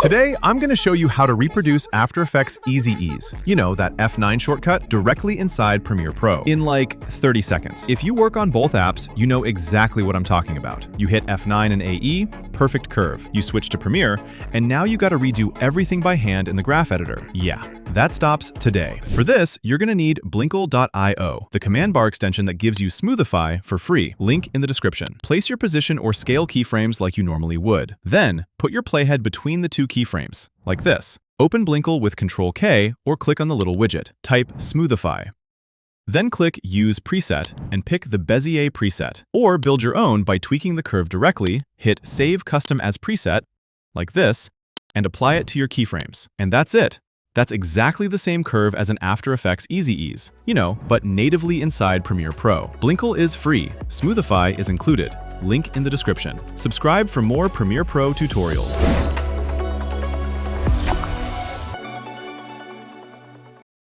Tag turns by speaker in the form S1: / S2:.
S1: Today, I'm going to show you how to reproduce After Effects Easy Ease, you know, that F9 shortcut directly inside Premiere Pro, in like 30 seconds. If you work on both apps, you know exactly what I'm talking about. You hit F9 in AE, perfect curve. You switch to Premiere, and now you gotta redo everything by hand in the graph editor. Yeah, that stops today. For this, you're gonna need Blinkle.io, the command bar extension that gives you Smoothify for free. Link in the description. Place your position or scale keyframes like you normally would. Then, put your playhead between the two keyframes, like this. Open Blinkle with Ctrl-K or click on the little widget. Type Smoothify. Then click Use Preset and pick the Bezier preset. Or build your own by tweaking the curve directly, hit Save Custom as Preset, like this, and apply it to your keyframes. And that's it. That's exactly the same curve as an After Effects Easy Ease, you know, but natively inside Premiere Pro. Blinkle is free. Smoothify is included. Link in the description. Subscribe for more Premiere Pro tutorials.